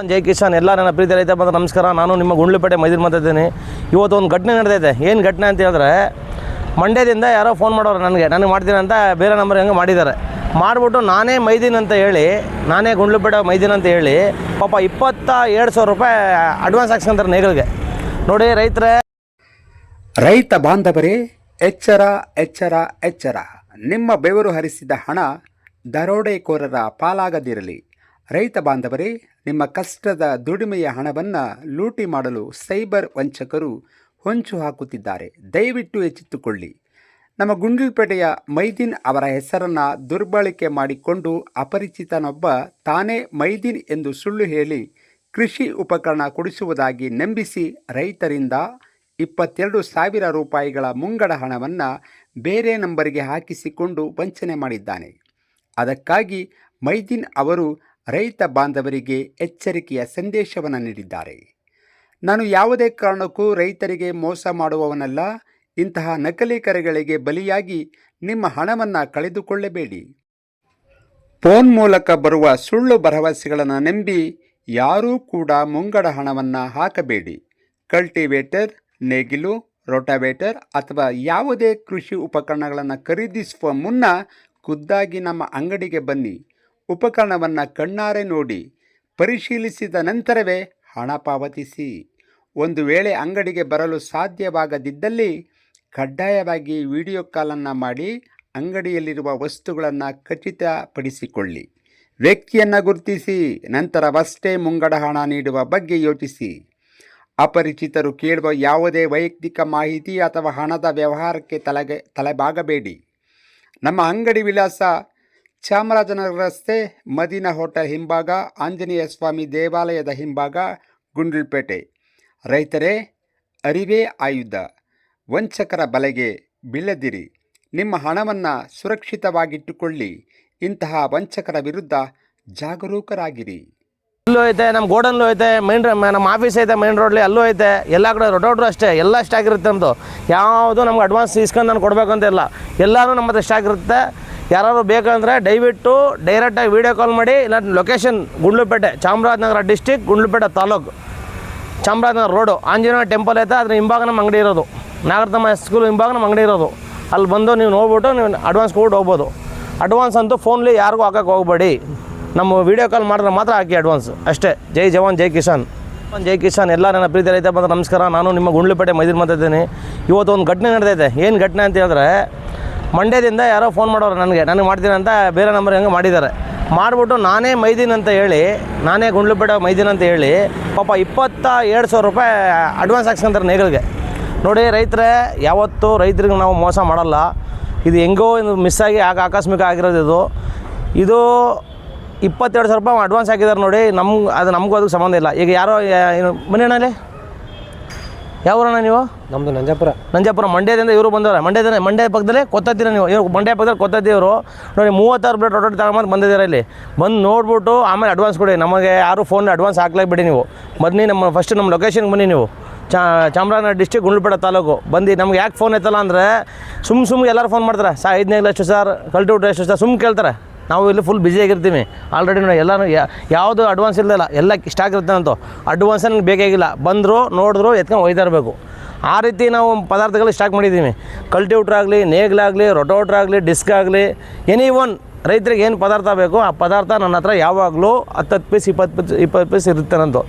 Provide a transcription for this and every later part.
ಜೈ ಕಿಸಾನ್ ಎಲ್ಲ ನನ್ನ ಪ್ರೀತಿ ರೈತ ಬಂದ ನಮಸ್ಕಾರ. ನಾನು ನಿಮ್ಮ ಗುಂಡ್ಲುಪೇಟೆ ಮೈದೂರು ಮಾತಾಡ್ತೀನಿ. ಇವತ್ತು ಒಂದು ಘಟನೆ ನಡೆದೈತೆ. ಏನು ಘಟನೆ ಅಂತ ಹೇಳಿದ್ರೆ, ಮಂಡ್ಯದಿಂದ ಯಾರೋ ಫೋನ್ ಮಾಡೋರು ನನಗೆ ಮಾಡ್ತೀನಿ ಅಂತ ಬೇರೆ ನಂಬರ್ ಹೆಂಗೆ ಮಾಡಿದ್ದಾರೆ. ಮಾಡಿಬಿಟ್ಟು ನಾನೇ ಮೈದೀನ್ ಅಂತ ಹೇಳಿ, ನಾನೇ ಗುಂಡ್ಲುಪೇಟೆ ಮೈದೀನ್ ಅಂತ ಹೇಳಿ ಪಾಪ 22,000 ರೂಪಾಯಿ ಅಡ್ವಾನ್ಸ್ ಹಾಕ್ಸ್ಕೊಂತಾರೆ ನೇಗಳಿಗೆ. ನೋಡಿ ರೈತ ಬಾಂಧವರೇ, ಎಚ್ಚರ ಎಚ್ಚರ ಎಚ್ಚರ. ನಿಮ್ಮ ಬೆವರು ಹರಿಸಿದ ಹಣ ದರೋಡೆಕೋರರ ಪಾಲಾಗದಿರಲಿ. ರೈತ ಬಾಂಧವರೇ, ನಿಮ್ಮ ಕಷ್ಟದ ದುಡಿಮೆಯ ಹಣವನ್ನು ಲೂಟಿ ಮಾಡಲು ಸೈಬರ್ ವಂಚಕರು ಹೊಂಚು ಹಾಕುತ್ತಿದ್ದಾರೆ. ದಯವಿಟ್ಟು ಎಚ್ಚೆತ್ತುಕೊಳ್ಳಿ. ನಮ್ಮ ಗುಂಡ್ಲುಪೇಟೆಯ ಮೈದೀನ್ ಅವರ ಹೆಸರನ್ನು ದುರ್ಬಳಕೆ ಮಾಡಿಕೊಂಡು ಅಪರಿಚಿತನೊಬ್ಬ ತಾನೇ ಮೈದೀನ್ ಎಂದು ಸುಳ್ಳು ಹೇಳಿ ಕೃಷಿ ಉಪಕರಣ ಕೊಡಿಸುವುದಾಗಿ ನಂಬಿಸಿ ರೈತರಿಂದ 22,000 ರೂಪಾಯಿಗಳ ಮುಂಗಡ ಹಣವನ್ನು ಬೇರೆ ನಂಬರಿಗೆ ಹಾಕಿಸಿಕೊಂಡು ವಂಚನೆ ಮಾಡಿದ್ದಾನೆ. ಅದಕ್ಕಾಗಿ ಮೈದೀನ್ ಅವರು ರೈತ ಬಾಂಧವರಿಗೆ ಎಚ್ಚರಿಕೆಯ ಸಂದೇಶವನ್ನು ನೀಡಿದ್ದಾರೆ. ನಾನು ಯಾವುದೇ ಕಾರಣಕ್ಕೂ ರೈತರಿಗೆ ಮೋಸ ಮಾಡುವವನಲ್ಲ. ಇಂತಹ ನಕಲಿ ಕರೆಗಳಿಗೆ ಬಲಿಯಾಗಿ ನಿಮ್ಮ ಹಣವನ್ನು ಕಳೆದುಕೊಳ್ಳಬೇಡಿ. ಫೋನ್ ಮೂಲಕ ಬರುವ ಸುಳ್ಳು ಭರವಸೆಗಳನ್ನು ನಂಬಿ ಯಾರೂ ಕೂಡ ಮುಂಗಡ ಹಣವನ್ನು ಹಾಕಬೇಡಿ. ಕಲ್ಟಿವೇಟರ್, ನೇಗಿಲು, ರೋಟಾವೇಟರ್ ಅಥವಾ ಯಾವುದೇ ಕೃಷಿ ಉಪಕರಣಗಳನ್ನು ಖರೀದಿಸುವ ಮುನ್ನ ಖುದ್ದಾಗಿ ನಮ್ಮ ಅಂಗಡಿಗೆ ಬನ್ನಿ. ಉಪಕರಣವನ್ನು ಕಣ್ಣಾರೆ ನೋಡಿ ಪರಿಶೀಲಿಸಿದ ನಂತರವೇ ಹಣ ಪಾವತಿಸಿ. ಒಂದು ವೇಳೆ ಅಂಗಡಿಗೆ ಬರಲು ಸಾಧ್ಯವಾಗದಿದ್ದಲ್ಲಿ ಕಡ್ಡಾಯವಾಗಿ ವಿಡಿಯೋ ಕಾಲನ್ನು ಮಾಡಿ ಅಂಗಡಿಯಲ್ಲಿರುವ ವಸ್ತುಗಳನ್ನು ಖಚಿತಪಡಿಸಿಕೊಳ್ಳಿ. ವ್ಯಕ್ತಿಯನ್ನು ಗುರುತಿಸಿ ನಂತರವಷ್ಟೇ ಮುಂಗಡ ಹಣ ನೀಡುವ ಬಗ್ಗೆ ಯೋಚಿಸಿ. ಅಪರಿಚಿತರು ಕೇಳುವ ಯಾವುದೇ ವೈಯಕ್ತಿಕ ಮಾಹಿತಿ ಅಥವಾ ಹಣದ ವ್ಯವಹಾರಕ್ಕೆ ತಲೆಬಾಗಬೇಡಿ. ನಮ್ಮ ಅಂಗಡಿ ವಿಳಾಸ ಚಾಮರಾಜನಗರ ರಸ್ತೆ, ಮದೀನಾ ಹೋಟೆಲ್ ಹಿಂಭಾಗ, ಆಂಜನೇಯ ಸ್ವಾಮಿ ದೇವಾಲಯದ ಹಿಂಭಾಗ, ಗುಂಡ್ಲುಪೇಟೆ. ರೈತರೇ, ಅರಿವೇ ಆಯುಧ. ವಂಚಕರ ಬಲೆಗೆ ಬೀಳದಿರಿ. ನಿಮ್ಮ ಹಣವನ್ನು ಸುರಕ್ಷಿತವಾಗಿಟ್ಟುಕೊಳ್ಳಿ. ಇಂತಹ ವಂಚಕರ ವಿರುದ್ಧ ಜಾಗರೂಕರಾಗಿರಿ. ಅಲ್ಲೂ ಐತೆ, ನಮ್ಮ ಗೋಡನ್ಲೂ ಐತೆ, ನಮ್ಮ ಆಫೀಸ್ ಐತೆ ಮೈನ್ ರೋಡ್ಲಿ, ಅಲ್ಲೂ ಐತೆ. ಎಲ್ಲ ಕಡೆ ರೋಡ್ರು ಅಷ್ಟೇ, ಎಲ್ಲ ಸ್ಟಾಕ್ ಇರುತ್ತೆ ನಮ್ಮದು. ಯಾವುದು ನಮ್ಗೆ ಅಡ್ವಾನ್ಸ್ ಇಸ್ಕೊಂಡು ನಾನು ಕೊಡಬೇಕಂತ ಇಲ್ಲ, ಎಲ್ಲನೂ ನಮ್ಮ ಹತ್ರ ಸ್ಟಾಕ್ ಇರುತ್ತೆ. ಯಾರಾದ್ರು ಬೇಕಂದರೆ ದಯವಿಟ್ಟು ಡೈರೆಕ್ಟಾಗಿ ವೀಡಿಯೋ ಕಾಲ್ ಮಾಡಿ. ಇಲ್ಲ location Gundlupet, Chamarajanagar district, Gundlupet taluk, Chamarajanagar road, Anjaneya temple ಐತೆ, ಅದ್ರ ಹಿಂಭಾಗ ನಮ್ಮ ಅಂಗಡಿ ಇರೋದು. ನಾಗರತಮ್ಮ ಸ್ಕೂಲ್ ಹಿಂಭಾಗ ನಮ್ಮ ಅಂಗಡಿ ಇರೋದು. ಅಲ್ಲಿ ಬಂದು ನೀವು ನೋಡ್ಬಿಟ್ಟು ನೀವು ಅಡ್ವಾನ್ಸ್ ಕೊಟ್ಟು ಹೋಗ್ಬೋದು. ಅಡ್ವಾನ್ಸ್ ಅಂತೂ ಫೋನ್ಲಿ ಯಾರಿಗೂ ಹಾಕೋಕ್ಕೆ ಹೋಗಬೇಡಿ. ನಮ್ಮ ವೀಡಿಯೋ ಕಾಲ್ ಮಾಡಿದ್ರೆ ಮಾತ್ರ ಹಾಕಿ ಅಡ್ವಾನ್ಸ್ ಅಷ್ಟೇ. ಜೈ ಜವಾನ್ ಜೈ ಕಿಸಾನ್. ಜೈ ಕಿಸಾನ್ ಎಲ್ಲ ನನ್ನ ಪ್ರೀತಿ ರೈತ ಬಂದ ನಮಸ್ಕಾರ. ನಾನು ನಿಮ್ಮ ಗುಂಡ್ಲುಪೇಟೆ ಮೈದೂರು ಮಾತಾಡ್ತೀನಿ. ಇವತ್ತು ಒಂದು ಘಟನೆ ನಡೆದೈತೆ. ಏನು ಘಟನೆ ಅಂತ ಹೇಳಿದ್ರೆ, ಮಂಡ್ಯದಿಂದ ಯಾರೋ ಫೋನ್ ಮಾಡೋರು ನನಗೆ ಮಾಡ್ತೀನಿ ಅಂತ ಬೇರೆ ನಂಬರ್ ಹೆಂಗೆ ಮಾಡಿದ್ದಾರೆ. ಮಾಡಿಬಿಟ್ಟು ನಾನೇ ಮೈದೀನ್ ಅಂತ ಹೇಳಿ, ನಾನೇ ಗುಂಡ್ಲುಪೇಟೆ ಮೈದೀನ್ ಅಂತ ಹೇಳಿ ಪಾಪ 22,000 ರೂಪಾಯಿ ಅಡ್ವಾನ್ಸ್ ಹಾಕ್ಸ್ಕೊಂತಾರೆ ನೇಗಳಿಗೆ. ನೋಡಿ ರೈತರೇ, ಯಾವತ್ತೂ ರೈತರಿಗೆ ನಾವು ಮೋಸ ಮಾಡಲ್ಲ. ಇದು ಹೆಂಗೋ ಮಿಸ್ಸಾಗಿ ಆಕಸ್ಮಿಕ ಆಗಿರೋದು ಇದು 22,000 ರೂಪಾಯಿ ಅಡ್ವಾನ್ಸ್ ಹಾಕಿದ್ದಾರೆ ನೋಡಿ. ನಮಗೂ ಅದಕ್ಕೆ ಸಂಬಂಧ ಇಲ್ಲ. ಈಗ ಯಾರೋ ಬನ್ನಿ ಅಣ್ಣಲ್ಲಿ, ಯಾವ ಊರಣ್ಣ ನೀವು? ನಮ್ಮದು ನಂಜಾಪುರ. ಮಂಡ್ಯದಿಂದ ಇವರು ಬಂದವ್ರೆ. ಮಂಡ್ಯ ಪಕ್ಕದಲ್ಲೇ ಕೊತ್ತತ್ತೀರ ನೀವು. ಇವ್ರು ಮಂಡ್ಯ ಪಕ್ಕದಲ್ಲಿ ಕೊತ್ತತ್ತೀವರು ನೋಡಿ. 36 ಪ್ಲೇಟ್ ರೊಟ್ಟಿ ತಗೊಂಬಂದು ಬಂದಿದ್ದಾರೆ. ಇಲ್ಲಿ ಬಂದು ನೋಡ್ಬಿಟ್ಟು ಆಮೇಲೆ ಅಡ್ವಾನ್ಸ್ ಕೊಡಿ. ನಮಗೆ ಯಾರು ಫೋನ್ ಅಡ್ವಾನ್ಸ್ ಹಾಕ್ಲಾಕ್ಬಿಡಿ. ನೀವು ಬನ್ನಿ, ಫಸ್ಟ್ ನಮ್ಮ ಲೊಕೇಶನ್ಗೆ ಬನ್ನಿ. ನೀವು ಚಾಮರಾಜನಗರ ಡಿಸ್ಟಿಕ್, ಗುಂಡ್ಲುಪೇಟೆ ತಾಲೂಕು ಬಂದು ನಮ್ಗೆ ಯಾಕೆ ಫೋನ್ ಐತಲ್ಲ ಅಂದರೆ, ಸುಮ್ಮನೆ ಎಲ್ಲರೂ ಫೋನ್ ಮಾಡ್ತಾರೆ. 5 ಎಷ್ಟು ಸರ್, ಕಲ್ಟಿವೇಟರ್ ಎಷ್ಟು ಸರ್, ಸುಮ್ಮನೆ ಕೇಳ್ತಾರೆ. ನಾವು ಇಲ್ಲಿ ಫುಲ್ ಬ್ಯುಸಿಯಾಗಿರ್ತೀವಿ ಆಲ್ರೆಡಿ. ನೋಡಿ ಎಲ್ಲರೂ ಯಾವುದು ಅಡ್ವಾನ್ಸ್ ಇಲ್ಲದಲ್ಲ, ಎಲ್ಲ ಸ್ಟಾಕ್ ಇರುತ್ತೆ ಅಂತೂ. ಅಡ್ವಾನ್ಸ್ ನನಗೆ ಬೇಕಾಗಿಲ್ಲ. ಬಂದರು ನೋಡಿದ್ರು ಎತ್ಕೊಂಡು ಒಯ್ತಾ ಇರಬೇಕು. ಆ ರೀತಿ ನಾವು ಪದಾರ್ಥಗಳು ಸ್ಟಾಕ್ ಮಾಡಿದ್ದೀವಿ. ಕಲ್ಟಿವೇಟರ್ ಆಗಲಿ, ನೇಗ್ಲಾಗಲಿ, ರೋಟೋವೇಟರ್ ಆಗಲಿ, ಡಿಸ್ಕ್ ಆಗಲಿ, ಎನಿ ಒನ್ ರೈತರಿಗೆ ಏನು ಪದಾರ್ಥ ಬೇಕು ಆ ಪದಾರ್ಥ ನನ್ನ ಹತ್ರ ಯಾವಾಗಲೂ 10 ಪೀಸ್ 20 ಪೀಸ್ ಇರುತ್ತೆ ನಂದು.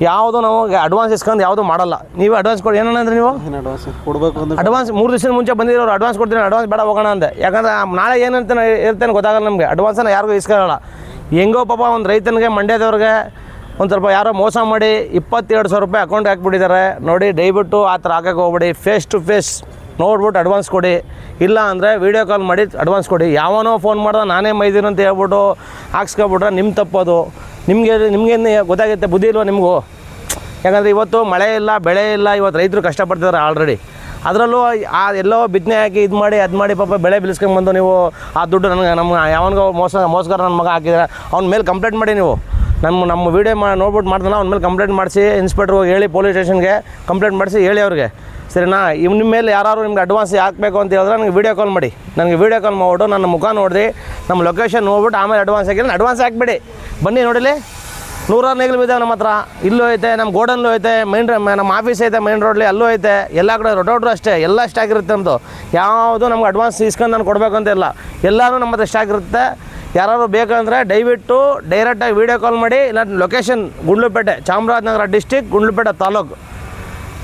ಯಾವುದು ನಾವು ಅಡ್ವಾನ್ಸ್ ಇಸ್ಕೊಂಡು ಯಾವುದು ಮಾಡಲ್ಲ. ನೀವು ಅಡ್ವಾನ್ಸ್ ಕೊಡಿ. ಏನಂದ್ರೆ ನೀವು ಅಡ್ವಾನ್ಸ್ ಕೊಡಬೇಕು ಅಂದ್ರೆ ಅಡ್ವಾನ್ಸ್ 3 ದಿವಸದ ಮುಂಚೆ ಬಂದಿರೋರು ಅಡ್ವಾನ್ಸ್ ಕೊಡ್ತೀನಿ, ಅಡ್ವಾನ್ಸ್ ಬೇಡ ಹೋಗೋಣ ಅಂದೆ. ಯಾಕಂದರೆ ನಾಳೆ ಏನಂತ ಇರ್ತೇನೆ ಗೊತ್ತಾಗಲ್ಲ ನಮಗೆ. ಅಡ್ವಾನ್ಸನ್ನು ಯಾರಿಗೂ ಇಸ್ಕೊಳ್ಳಲ್ಲ. ಹೆಂಗೋ ಪಾಪ ಒಂದು ರೈತನಿಗೆ, ಮಂಡ್ಯದವ್ರಿಗೆ ಒಂದು ಸ್ವಲ್ಪ ಯಾರೋ ಮೋಸ ಮಾಡಿ 22,000 ರೂಪಾಯಿ ಅಕೌಂಟ್ಗೆ ಹಾಕ್ಬಿಟ್ಟಿದ್ದಾರೆ ನೋಡಿ. ದಯವಿಟ್ಟು ಆ ಥರ ಹಾಕಕ್ಕೆ ಹೋಗ್ಬೇಡಿ. ಫೇಸ್ ಟು ಫೇಸ್ ನೋಡ್ಬಿಟ್ಟು ಅಡ್ವಾನ್ಸ್ ಕೊಡಿ. ಇಲ್ಲ ಅಂದರೆ ವೀಡಿಯೋ ಕಾಲ್ ಮಾಡಿ ಅಡ್ವಾನ್ಸ್ ಕೊಡಿ. ಯಾವನೋ ಫೋನ್ ಮಾಡ್ದೆ ನಾನೇ ಮೈದೀನ್ ಅಂತ ಹೇಳ್ಬಿಟ್ಟು ಹಾಕ್ಸ್ಕೊಬಿಟ್ರೆ ನಿಮ್ಮ ತಪ್ಪೋದು. ನಿಮಗೇನು ಗೊತ್ತಾಗುತ್ತೆ, ಬುದ್ಧಿ ಇಲ್ವ ನಿಮಗೂ? ಯಾಕಂದರೆ ಇವತ್ತು ಮಳೆ ಇಲ್ಲ, ಬೆಳೆ ಇಲ್ಲ. ಇವತ್ತು ರೈತರು ಕಷ್ಟಪಡ್ತಿದ್ದಾರೆ ಆಲ್ರೆಡಿ. ಅದರಲ್ಲೂ ಎಲ್ಲೋ ಬಿತ್ತನೆ ಹಾಕಿ ಇದು ಮಾಡಿ ಅದು ಮಾಡಿ ಪಾಪ ಬೆಳೆ ಬೆಳೆಸ್ಕೊಂಡ್ಬಂದು ನೀವು ಆ ದುಡ್ಡು ನಮ್ಮ ಯಾವನಿಗೋ ಮೋಸಗಾರ ನನ್ನ ಮಗ ಹಾಕಿದರೆ ಅವ್ನ ಮೇಲೆ ಕಂಪ್ಲೇಂಟ್ ಮಾಡಿ. ನೀವು ನಮ್ಮ ವೀಡಿಯೋ ನೋಡ್ಬಿಟ್ಟು ಮಾಡ್ತಾನೆ, ಅವ್ನ ಮೇಲೆ ಕಂಪ್ಲೇಂಟ್ ಮಾಡಿಸಿ, ಇನ್ಸ್ಪೆಕ್ಟ್ರಿಗೆ ಹೇಳಿ, ಪೊಲೀಸ್ ಸ್ಟೇಷನ್ಗೆ ಕಂಪ್ಲೇಂಟ್ ಮಾಡಿಸಿ ಹೇಳಿ ಅವ್ರಿಗೆ. ಸರಿನಾ? ನಿಮ್ಮ ಮೇಲೆ ಯಾರು ನಿಮ್ಗೆ ಅಡ್ವಾನ್ಸ್ ಹಾಕಬೇಕು ಅಂತ ಹೇಳಿದ್ರೆ ನನಗೆ ವೀಡಿಯೋ ಕಾಲ್ ಮಾಡಿ. ನನಗೆ ವೀಡಿಯೋ ಕಾಲ್ ಮಾಡಿಬಿಟ್ಟು ನನ್ನ ಮುಖ ನೋಡಿರಿ, ನಮ್ಮ ಲೊಕೇಶನ್ ನೋಡ್ಬಿಟ್ಟು ಆಮೇಲೆ ಅಡ್ವಾನ್ಸ್ ಹಾಕಿದ್ರೆ ಅಡ್ವಾನ್ಸ್ ಹಾಕಿಬಿಡಿ. ಬನ್ನಿ ನೋಡಿಲಿ, ನೂರಾರು ನೇಗಿಲು ಬಿದ್ದಾವೆ ನಮ್ಮ ಹತ್ರ. ಇಲ್ಲೂ ಐತೆ, ನಮ್ಮ ಗೋಡನ್ಲೂ ಐತೆ, ನಮ್ಮ ಆಫೀಸ್ ಐತೆ ಮೈನ್ ರೋಡ್ಲಿ, ಅಲ್ಲೂ ಐತೆ. ಎಲ್ಲ ಕಡೆ ರೋಡ್ರು ಅಷ್ಟೇ, ಎಲ್ಲ ಸ್ಟಾಕ್ ಇರುತ್ತೆ ನಮ್ಮದು. ಯಾವುದು ನಮ್ಗೆ ಅಡ್ವಾನ್ಸ್ ಇಸ್ಕೊಂಡು ನಾನು ಕೊಡಬೇಕು ಅಂತ ಇಲ್ಲ, ಎಲ್ಲನೂ ನಮ್ಮ ಹತ್ರ ಸ್ಟಾಕ್ ಇರುತ್ತೆ. ಯಾರು ಬೇಕಂದರೆ ದಯವಿಟ್ಟು ಡೈರೆಕ್ಟಾಗಿ ವೀಡಿಯೋ ಕಾಲ್ ಮಾಡಿ. ಇಲ್ಲ location Gundlupet, Chamarajanagar district, Gundlupet taluk,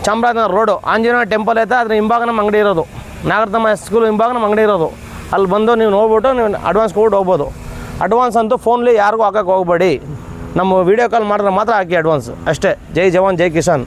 Chamarajanagar road, Anjaneya temple ಐತೆ, ಅದ್ರ ಹಿಂಭಾಗ ನಮ್ಮ ಅಂಗಡಿ ಇರೋದು. ನಾಗರತಮ್ಮ ಸ್ಕೂಲ್ ಹಿಂಭಾಗ ನಮ್ಮ ಅಂಗಡಿ ಇರೋದು. ಅಲ್ಲಿ ಬಂದು ನೀವು ನೋಡ್ಬಿಟ್ಟು ನೀವು ಅಡ್ವಾನ್ಸ್ ಕೊಟ್ಟು ಹೋಗ್ಬೋದು. ಅಡ್ವಾನ್ಸ್ ಅಂತೂ ಫೋನ್ಲಿ ಯಾರಿಗೂ ಹಾಕೋಕ್ಕೆ ಹೋಗಬೇಡಿ. ನಮ್ಮ ವೀಡಿಯೋ ಕಾಲ್ ಮಾಡಿದ್ರೆ ಮಾತ್ರ ಹಾಕಿ ಅಡ್ವಾನ್ಸ್ ಅಷ್ಟೇ. ಜೈ ಜವಾನ್ ಜೈ ಕಿಸಾನ್.